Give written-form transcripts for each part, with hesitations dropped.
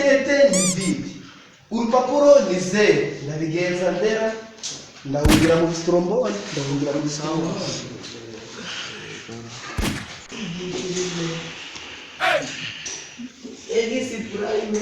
rinete ni vidi, urupapuro ni zeru. Ndabigenza ndera, ndahungira mu bistrombone, ndahungira mu bistrombone. Egisi prime.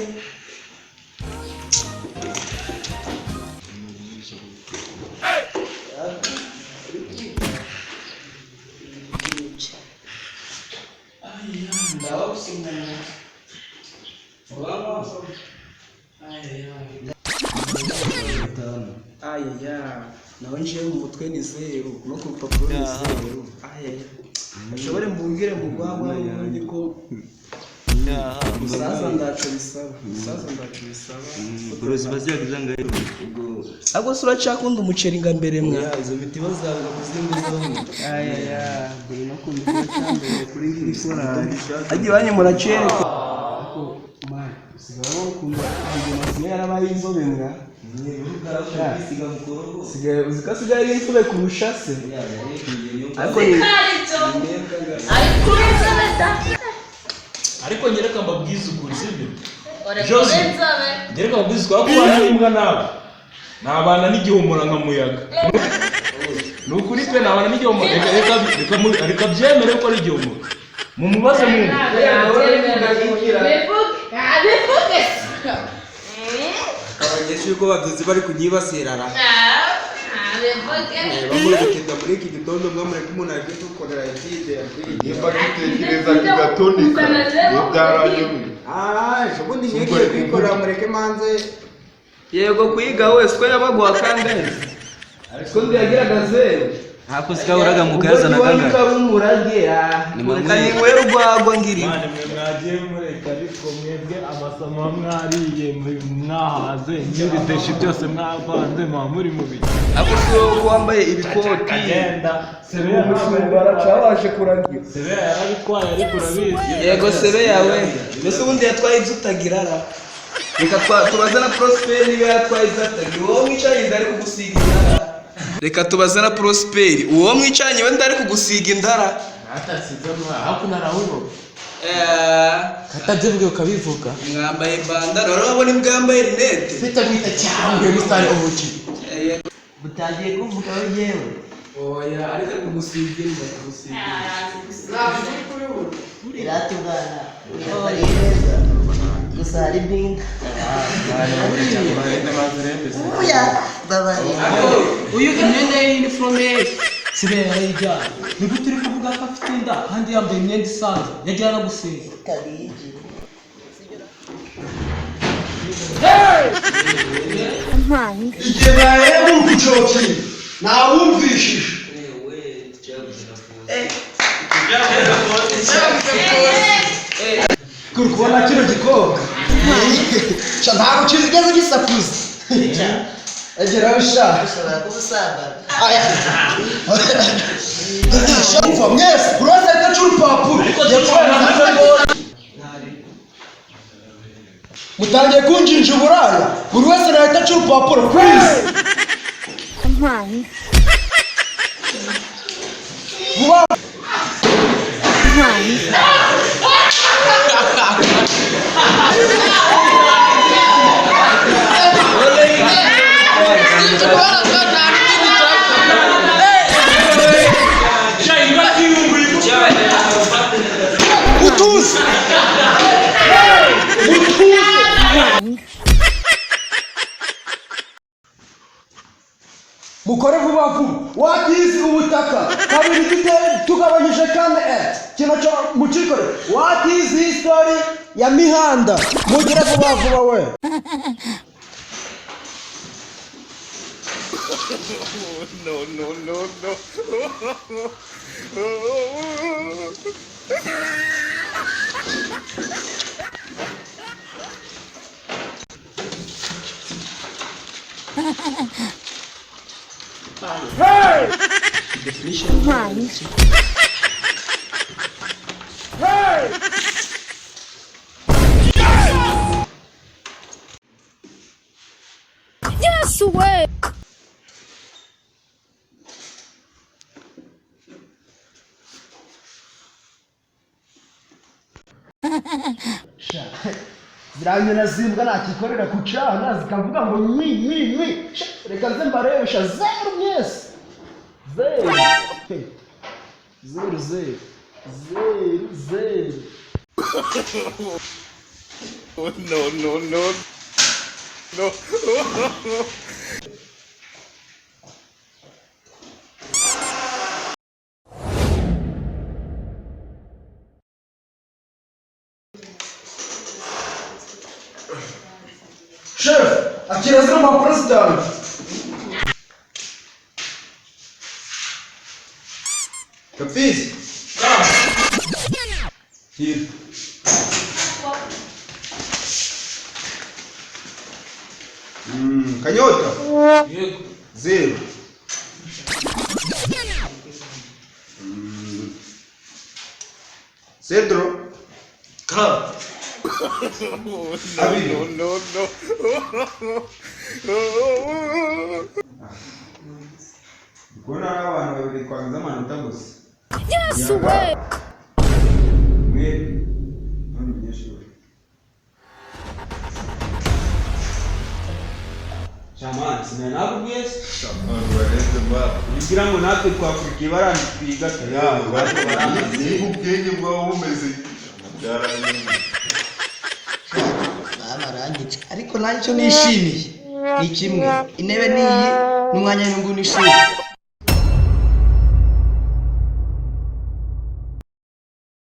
Nawe nje mu mutwe ni zeru, no ku rupapuro ni zeru. Ashobore mbungire mu rwagwa n'ubundi ko sasa ndacho bisaba. Uruzi baziyagiza ngayo. Abo sura cyakunda umuceri nga mbere mwa. Izo mitiba zawe kuzimbizaho. Buri no kumva cyambere kuri ngiri sura. Agiye banye muracere. Man, sigaro kumva ingoma yarabaye inzobe mwa. Sigaye uzikasigaye inzobe kurusha se. Ariko nyereka mbabwiza ukuri sibyo Jose nyereka mbabwiza ukuri ko imbwa nawe nabana n'igihumura nka muyaga nukuri pe nabana n'igihumura reka byemere ko ari igihumura mu mubaze mu Abanyeshuri ko baduzi bari kunyibasirara bamurikida muri iki gitondo mwamureka umuntu agiye gukorera ikide nimba dutekereza kigatonika n'ibyaranyumye ubundi ngiye kwikorera mureke manze Yego kwiga wese ko yabaguha kangahe Ariko ndiyagiraga zeru Hako sikaburaga mukaza na kanga. Kabumuragera. Ni wewe rwagwa ngiri. Mane mwe mwagiye mureka ariko mwebwe amasomo mwariye mwahaze n'ibiteshi byose mwavanze muri mubi. Ako sio wambaye ibikoti. Agenda. Sebe musubara cyawaje kuragira. Sebe yarabitwaye ariko urabizi. Yego sebe yawe. Mbese ubundi yatwaye ibyutagirara. Reka tubaze na Prosper niba yatwaye ibyutagirara. Wowe mwicaye ndari kugusigira. Reka tubaze na Prosper uwo mwicanye we ndari kugusiga indara atasize mwa hakuna rahubo katajevuge ukabivuga mwambaye bandara urabona imbwambaye rinete bitabita cyangwe mustari obuki butagiye kuvuga wewe oya ariko kugusiga indara kugusiga iratugana uyabareza gusa hari binga oya babari uyu imyenda y'uniforme sibera yijya nigutiri kuvuga ko afite inda kandi yambaye imyenda isanzwe yagira no gusiga kabiji igihe baye mu kucoki nabumvishije kurukubona kino gikobwa cha ntabwo kizigeze gisakuza egera usha ushobora kubusaba aya shafa mwese urose itacurupapuro mutangiye kunjinja uburaya buri wese arahita acurupapuro please vuba utuze mukore vuba vuba watizi ubutaka kabiri tugabanyije kane kino cyo mukikore watizi history ya mihanda mugire vuba vuba we no. Hey! Hey! Yes way. ziranyena zimbwa nakikorera ku cana zikavuga ngo nwi reka nze mbarebesha zeru mwese zeru zeru zeru zeru zeru No. Chef, akira zino mpapuro zitanu. Kapizi? Here. Kanyota. Yego. Zero. Cedro. Come. Abiri. No. Mbona abantu babiri twagize amanota gusa. Yes, way. Mwe none umunyeshuri. Shaman, sinanakubwiye se? Shaman, bareze map. Ugira ngo natwe twafurika ibara twiga tayari. Niba ubwenge bwawe bumeze byaranyuma. Mama aranyica ariko nanjye icyo nishimiye ni kimwe intebe niyi n'umwanya w'inguni ishuri